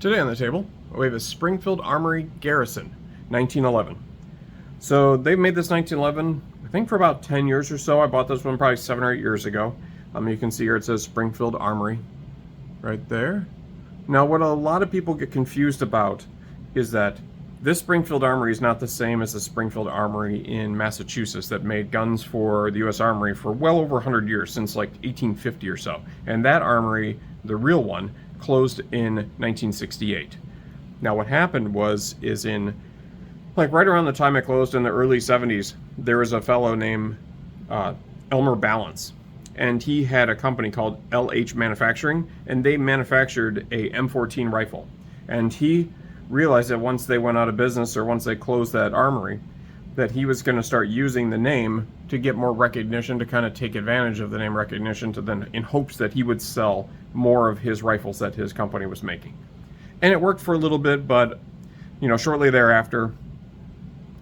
Today on the table, we have a Springfield Armory Garrison, 1911. So they've made this 1911, I think for about 10 years or so. I bought this one probably 7 or 8 years ago. You can see here it says Springfield Armory right there. Now what a lot of people get confused about is that this Springfield Armory is not the same as the Springfield Armory in Massachusetts that made guns for the U.S. Armory for well over 100 years, since like 1850 or so. And that armory, the real one, closed in 1968. Now what happened is in, like right around the time it closed in the early 70s, there was a fellow named Elmer Balance. And he had a company called LH Manufacturing, and they manufactured a M14 rifle. And he realized that once they went out of business, or once they closed that armory, that he was going to start using the name to get more recognition, to kind of take advantage of the name recognition, to then in hopes that he would sell more of his rifles that his company was making. And it worked for a little bit, but shortly thereafter,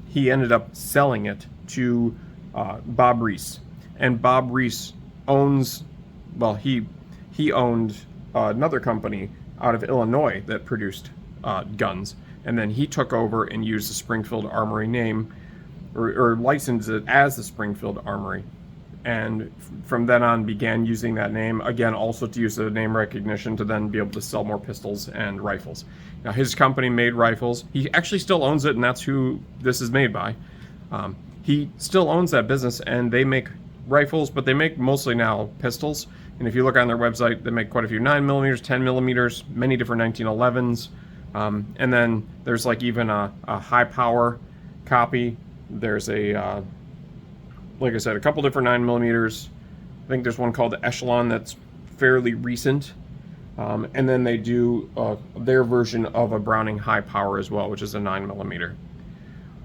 he ended up selling it to Bob Reese. And Bob Reese owns, well, he owned another company out of Illinois that produced guns, and then he took over and used the Springfield Armory name, or licensed it as the Springfield Armory, and from then on began using that name again, also to use the name recognition to then be able to sell more pistols and rifles. Now his company made rifles. He actually still owns it, and that's who this is made by. He still owns that business, and they make rifles, but they make mostly now pistols. And if you look on their website, they make quite a few 9mm, 10mm, many different 1911s. And then there's like even a high power copy. There's a, like I said, a couple different 9mm. I think there's one called the Echelon that's fairly recent. And then they do their version of a Browning high power as well, which is a 9mm.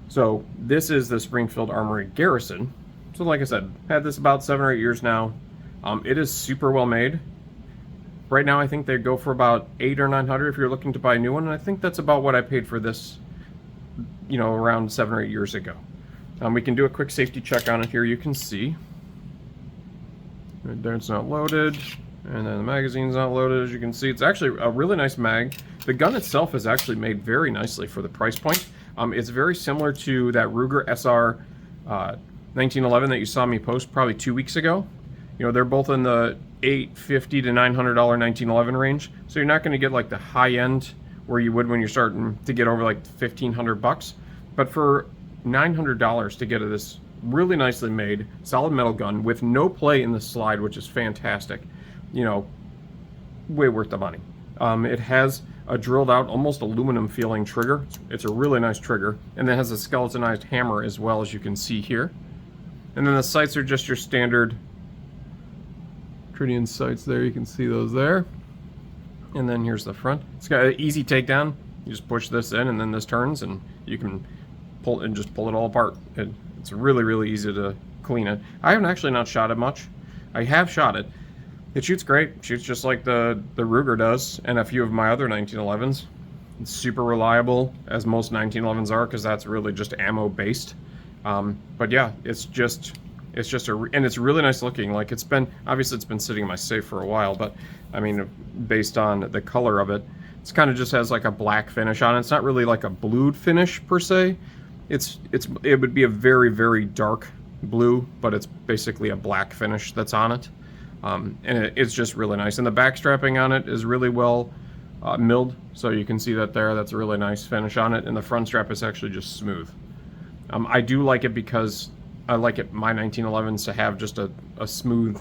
So this is the Springfield Armory Garrison. So like I said, had this about 7 or 8 years now. It is super well made. Right now I think they go for about $800 or $900 if you're looking to buy a new one, and I think that's about what I paid for this, around 7 or 8 years ago. We can do a quick safety check on it here. You can see right there, it's not loaded, and then the magazine's not loaded. As you can see, it's actually a really nice mag. The gun itself is actually made very nicely for the price point. It's very similar to that Ruger SR 1911 that you saw me post probably 2 weeks ago. They're both in the $850 to $900 1911 range, so you're not going to get like the high end where you would when you're starting to get over like $1,500. But for $900 to get this really nicely made solid metal gun with no play in the slide, which is fantastic, way worth the money. It has a drilled out, almost aluminum feeling trigger. It's a really nice trigger, and it has a skeletonized hammer as well, as you can see here. And then the sights are just your standard Tritium sights there. You can see those there. And then here's the front. It's got an easy takedown. You just push this in, and then this turns, and you can pull it all apart. It's really, really easy to clean it. I haven't actually not shot it much. I have shot it. It shoots great. It shoots just like the Ruger does, and a few of my other 1911s. It's super reliable, as most 1911s are, because that's really just ammo based. But yeah, and it's really nice looking. Like obviously it's been sitting in my safe for a while, but I mean, based on the color of it, it's kind of just has like a black finish on it. It's not really like a blued finish per se. It would be a very, very dark blue, but it's basically a black finish that's on it. And it's just really nice. And the back strapping on it is really well milled, so you can see that there. That's a really nice finish on it. And the front strap is actually just smooth. I do like it because I like my 1911s to have just a smooth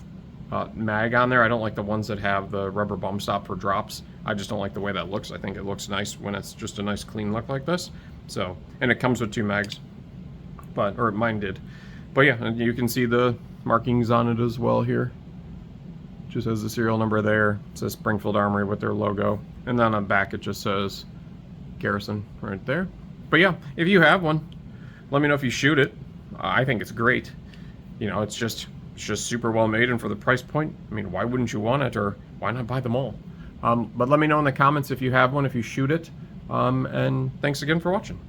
mag on there. I don't like the ones that have the rubber bump stop for drops. I just don't like the way that looks. I think it looks nice when it's just a nice clean look like this. So, and it comes with 2 mags, or mine did. But yeah, and you can see the markings on it as well here. Just has the serial number there. It says Springfield Armory with their logo, and then on the back it just says Garrison right there. But yeah, if you have one, let me know if you shoot it. I think it's great. It's just super well made, and for the price point, I mean, why wouldn't you want it, or why not buy them all? But let me know in the comments if you have one, if you shoot it. And thanks again for watching.